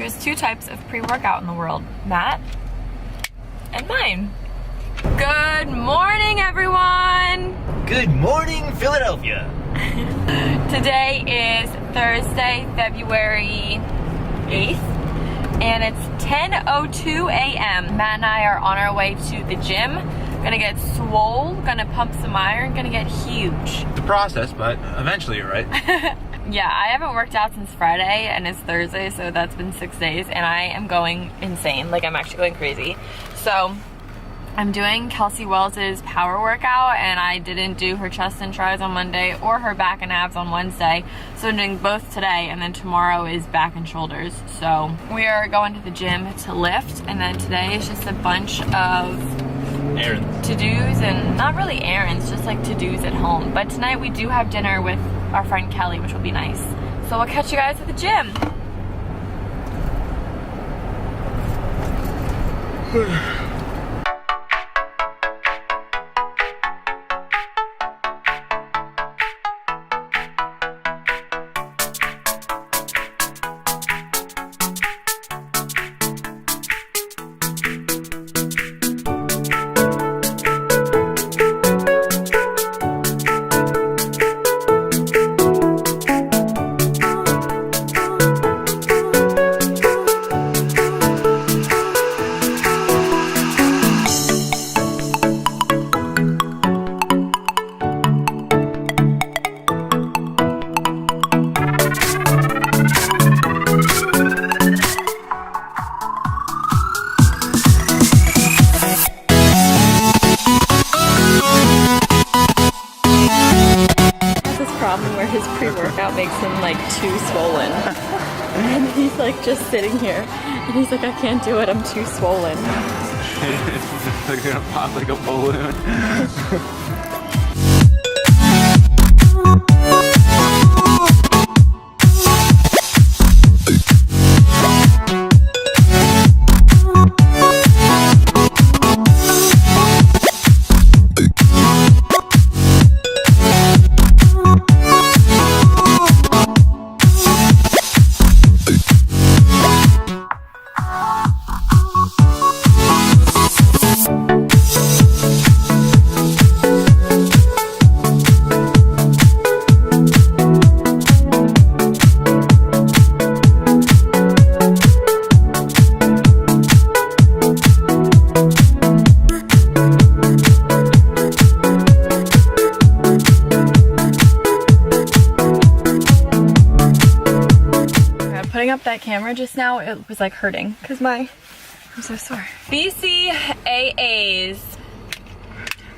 There's two types of pre-workout in the world, Matt and mine. Good morning, everyone. Good morning, Philadelphia. Today is Thursday, February 8th, and it's 10:02 a.m. Matt and I are on our way to the gym. Gonna get swole, gonna pump some iron, gonna get huge. It's a process, but eventually you're right. Yeah, I haven't worked out since Friday, and it's Thursday, so that's been 6 days, and I am going insane. Like, I'm actually going crazy. So, I'm doing Kelsey Wells's power workout, and I didn't do her chest and tris on Monday or her back and abs on Wednesday. So I'm doing both today, and then tomorrow is back and shoulders. So we are going to the gym to lift, and then today is just a bunch of errands. To-dos, and not really errands, just like to-dos at home. But tonight we do have dinner with our friend Kelly, which will be nice. So we'll catch you guys at the gym. Where his pre-workout makes him like too swollen. And he's like just sitting here and he's like, I can't do it, I'm too swollen. It's gonna pop like a balloon. Putting up that camera just now, it was like hurting because I'm so sore. BCAAs.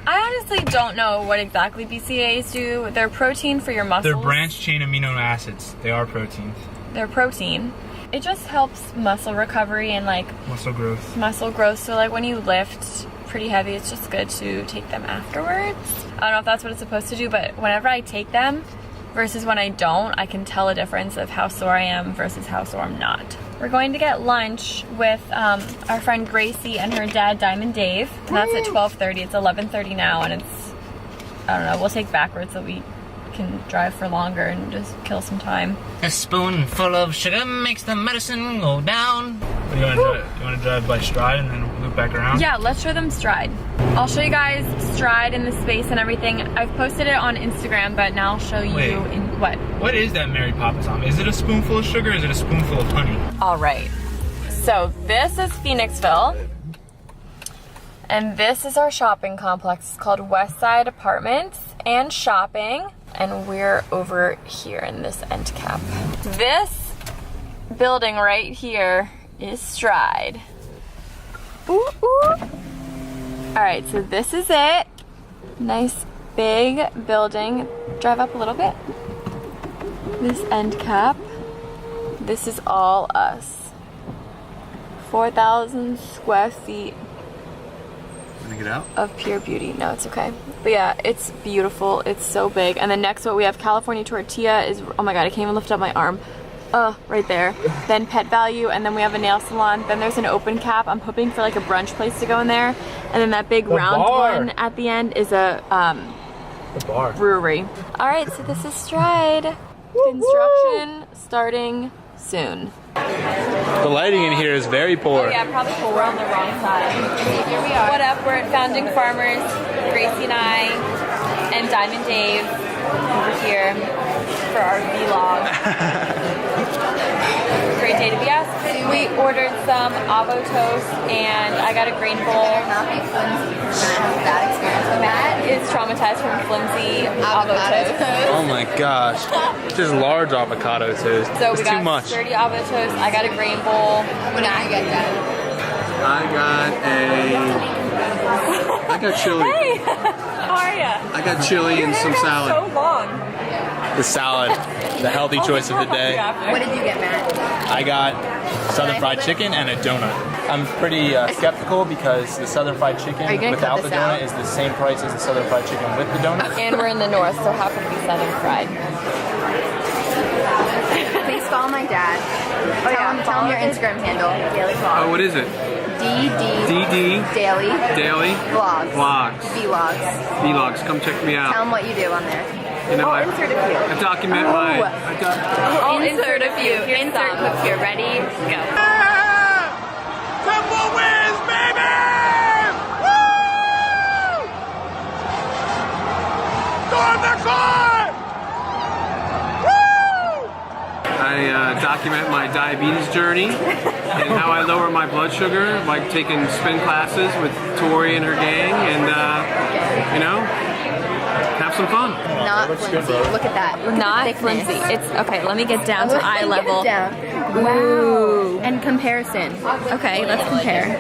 I honestly don't know what exactly BCAAs do. They're protein for your muscles. They're branched chain amino acids. They are proteins. They're protein. It just helps muscle recovery and like muscle growth. So like when you lift pretty heavy, it's just good to take them afterwards. I don't know if that's what it's supposed to do, but whenever I take them versus when I don't, I can tell a difference of how sore I am versus how sore I'm not. We're going to get lunch with our friend Gracie and her dad Diamond Dave, and that's at 12:30. It's 11:30 now, and it's, I don't know, we'll take backwards so we can drive for longer and just kill some time. A spoonful of sugar makes the medicine go down. What do you want to drive by Stride and then loop back around? Yeah, let's show them Stride. I'll show you guys Stride in the space and everything. I've posted it on Instagram, but now I'll show you in what? What is that Mary Poppins on? Is it a spoonful of sugar or is it a spoonful of honey? All right. So this is Phoenixville. And this is our shopping complex. It's called Westside Apartments and Shopping. And we're over here in this end cap. This building right here is Stride. Ooh, ooh. All right, so this is it. Nice big building. Drive up a little bit. This end cap. This is all us. 4,000 square feet. Wanna get out? Of pure beauty. No, it's okay. But yeah, it's beautiful. It's so big. And then next what we have California Tortilla is, oh my god, I can't even lift up my arm. Right there. Then Pet Value, and then we have a nail salon. Then there's an open cap. I'm hoping for like a brunch place to go in there. And then that big round one at the end is a brewery. All right, so this is Stride. Construction starting soon. The lighting in here is very poor. Oh yeah, probably cool. We're on the wrong side. Here we are. What up? We're at Founding Farmers. Gracie and I and Diamond Dave over here for our vlog. Great day to be us. We ordered some avo toast and I got a grain bowl. That experience with Matt is traumatized from flimsy avo toast. Oh my gosh. Just large avocado toast. So it's we got too much. 30 avo toast. I got a grain bowl. When I get that. I got chili. Hey, how are ya? I got chili and some salad. So long. The salad, the healthy choice of the day. What did you get, Matt? I got Southern fried chicken and a donut. I'm pretty skeptical because the Southern fried chicken you gonna without cut the this donut out? is the same price as the Southern fried chicken with the donut. And we're in the north, so how can we be Southern fried? Please follow my dad. Tell him your Instagram handle. Daily vlog. Oh, what is it? DD Daily Daily vlogs. Vlogs. Vlogs. Vlogs. Come check me Tell out. him what you do on there. You know, I'll insert a few. I document my. I'll insert a few. Insert Insert clip here. Ready? Go. Temple wins, baby! Woo! Storm the court! Woo! I document my diabetes journey and how I lower my blood sugar, like taking spin classes with Tori and her gang, and you know, have some fun. Not flimsy. Look at that. Look Not at the thickness. flimsy. It's okay. Let me get down to eye Get level. down. Wow. And comparison. Okay, let's compare.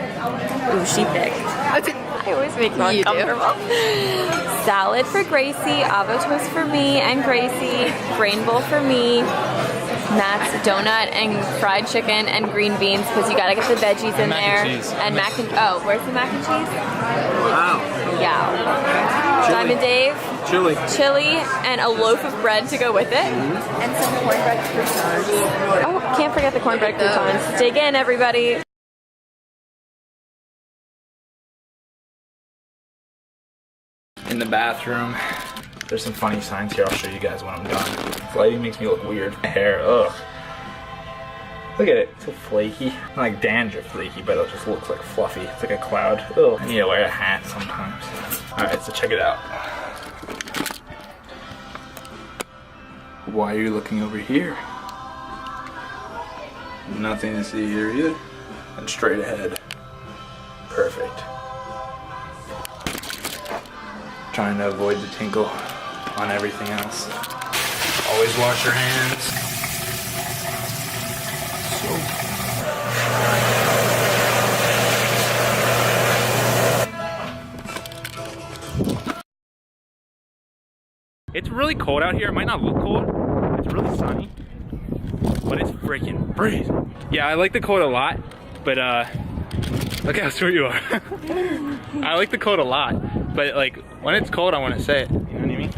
Ooh, she thick. I always make me uncomfortable. Salad for Gracie, avo toast for me and Gracie, grain bowl for me. Matt's donut and fried chicken and green beans because you gotta get the veggies in Mac there. and cheese. And mac and where's the mac and cheese? Wow. Yeah. Chili. Diamond Dave, Chili. chili, and a loaf of bread to go with it. And some cornbread croissants. Oh, can't forget the cornbread croutons. Dig in, everybody. In the bathroom, there's some funny signs here. I'll show you guys when I'm done. This lighting makes me look weird. My hair, ugh. Look at it, it's so flaky. Not like dandruff flaky, but it just looks like fluffy. It's like a cloud. Ugh. I need to wear a hat sometimes. Alright, so check it out. Why are you looking over here? Nothing to see here either. And straight ahead. Perfect. Trying to avoid the tinkle on everything else. Always wash your hands. It's really cold out here. It might not look cold. It's really sunny. But it's freaking freezing. Yeah, I like the cold a lot, but look how short you are. I like the cold a lot, but like when it's cold I want to say it. You know what I mean?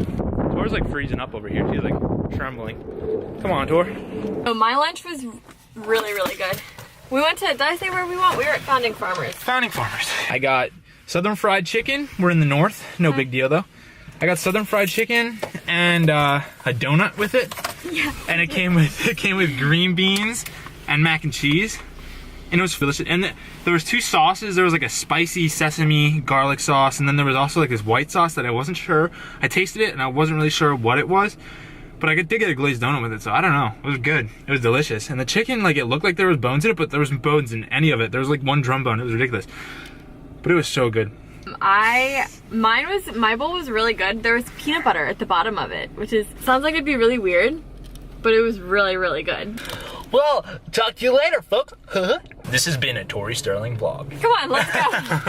Tor's like freezing up over here. She's like trembling. Come on, Tor. So my lunch was really, really good. We went to, did I say where we went? We were at Founding Farmers. Founding Farmers. I got Southern fried chicken. We're in the north. No big deal though. I got Southern fried chicken and a donut with it. Yeah. And it came with green beans and mac and cheese. And it was delicious. And there was two sauces. There was like a spicy sesame garlic sauce, and then there was also like this white sauce that I wasn't sure. I tasted it and I wasn't really sure what it was. But I did get a glazed donut with it, so I don't know. It was good. It was delicious. And the chicken, like, it looked like there was bones in it, but there wasn't bones in any of it. There was like one drum bone. It was ridiculous. But it was so good. My bowl was really good. There was peanut butter at the bottom of it, which sounds like it'd be really weird, but it was really, really good. Well, talk to you later, folks. This has been a Tori Sterling vlog. Come on, let's go.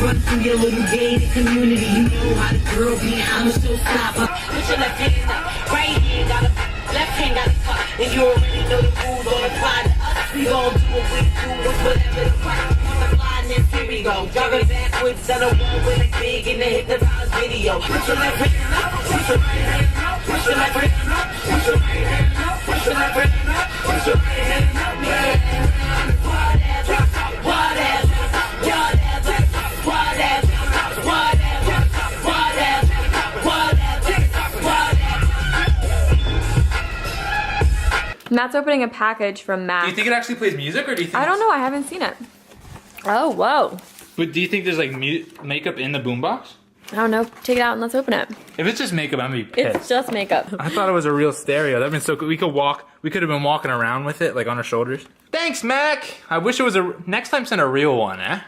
Run through your little gated community, you know how the girl be, I'm a showstopper. Put your left hand up, right hand got a left hand got a fuck, and you already know the rules don't apply to us. We gon' do what we do, whatever the fuck. Here we go, jogging backwards on a wall with a big in the hypnotized video. Put your left hand up, put your right hand up, put your left hand up, put your right hand up, put your left hand up, put your right hand up, Matt's opening a package from Mac. Do you think it actually plays music, or do you think? I don't know. I haven't seen it. Oh, whoa. But do you think there's like makeup in the boombox? I don't know. Take it out and let's open it. If it's just makeup, I'm gonna be pissed. It's just makeup. I thought it was a real stereo. That'd been so cool. We could have been walking around with it, like on our shoulders. Thanks, Mac. I wish it was next time send a real one, eh?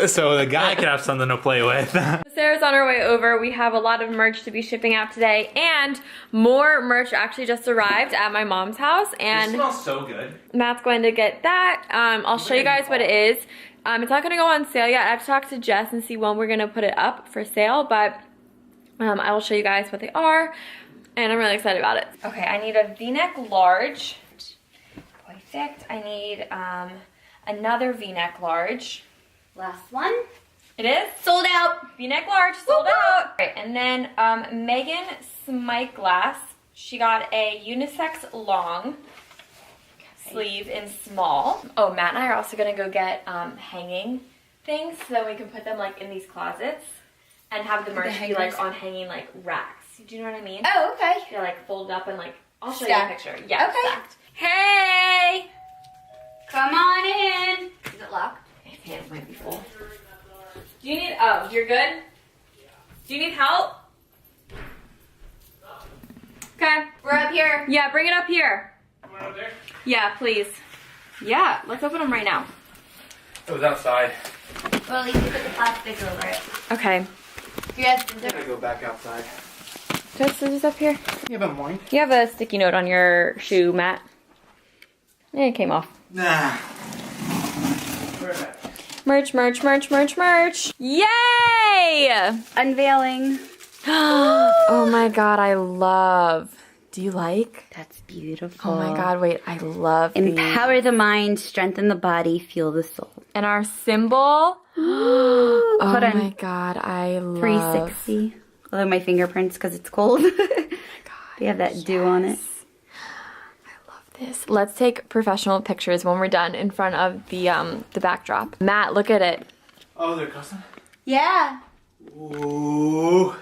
So the guy could have something to play with. Sarah's on her way over. We have a lot of merch to be shipping out today, and more merch actually just arrived at my mom's house, and It smells so good. Matt's going to get that. I'll show you guys what it is. It's not going to go on sale yet. I have to talk to Jess and see when we're going to put it up for sale, but I will show you guys what they are, and I'm really excited about it. Okay, I need a V-neck large. Perfect. I need another V-neck large. Last one. It is? Sold out. V-neck large, sold out. Right, and then Megan Smike Glass, she got a unisex long sleeve in small. Oh, Matt and I are also gonna go get hanging things so that we can put them like in these closets and have the merch be like on hanging like racks. Do you know what I mean? Oh, okay. They're like folded up and like, I'll show Stacked. you a picture. Yeah, Okay. stacked. Hey! Come on in. Is it locked? His hands might be full. Do you need, oh, you're good? Do you need help? Okay. We're up here. Yeah, bring it up here. Yeah, please. Yeah, let's open them right now. It was outside. Well, at least you put the plastic over it. Okay. You guys, I gotta go back outside. Do I have scissors up here? You have a morning? You have a sticky note on your shoe, Matt. It came off. Nah. Merch, merch, merch, merch, merch. Yay! unveiling. Oh my god, I love. Do you like? That's beautiful. Oh my god, wait, I love these. Empower the mind, strengthen the body, fuel the soul. And our symbol. Oh Hold on. my god, I love. 360. Although my fingerprints, because it's cold. They have that dew on it. This. Let's take professional pictures when we're done in front of the backdrop. Matt, look at it. Oh, they're custom? Yeah. Ooh.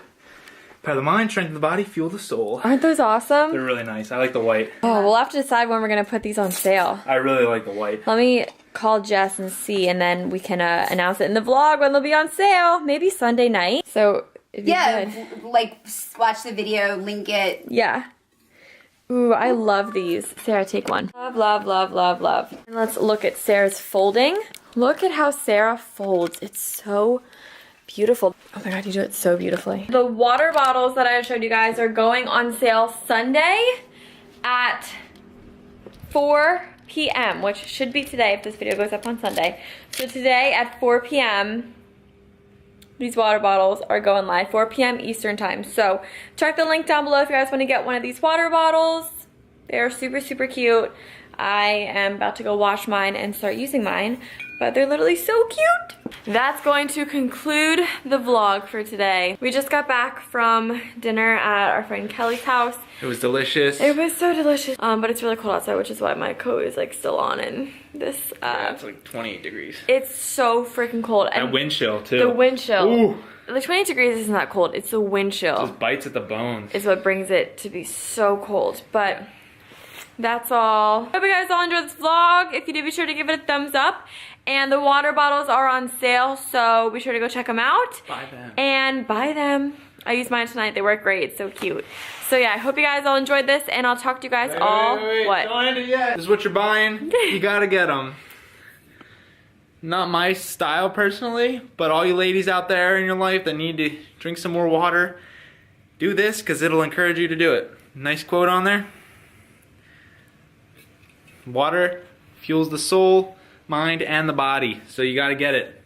Power the mind, strengthen the body, fuel the soul. Aren't those awesome? They're really nice. I like the white. Oh, we'll have to decide when we're gonna put these on sale. I really like the white. Let me call Jess and see, and then we can announce it in the vlog when they'll be on sale. Maybe Sunday night. So it'd be good. Like watch the video, link it. Yeah. Ooh, I love these. Sarah, take one. Love, love, love, love, love. And let's look at Sarah's folding. Look at how Sarah folds. It's so beautiful. Oh my god, you do it so beautifully. The water bottles that I showed you guys are going on sale Sunday at 4 p.m., which should be today if this video goes up on Sunday. So today at 4 p.m., these water bottles are going live, 4 p.m. Eastern time. So check the link down below if you guys want to get one of these water bottles. They're super, super cute. I am about to go wash mine and start using mine, but they're literally so cute. That's going to conclude the vlog for today. We just got back from dinner at our friend Kelly's house. It was delicious. It was so delicious, but it's really cold outside, which is why my coat is like still on in this. Yeah, it's like 28 degrees. It's so freaking cold. And wind chill too. The wind chill. Ooh. Like 28 degrees isn't that cold. It's the wind chill. Those bites at the bones. Is what brings it to be so cold. But that's all. Hope you guys all enjoyed this vlog. If you did, be sure to give it a thumbs up. And the water bottles are on sale, so be sure to go check them out. Buy them. And buy them. I used mine tonight. They work great. It's so cute. So yeah, I hope you guys all enjoyed this, and I'll talk to you guys all. Wait, what? Don't end it yet. This is what you're buying. You gotta get them. Not my style personally, but all you ladies out there in your life that need to drink some more water, do this because it'll encourage you to do it. Nice quote on there. Water fuels the soul, mind, and the body, so you gotta get it.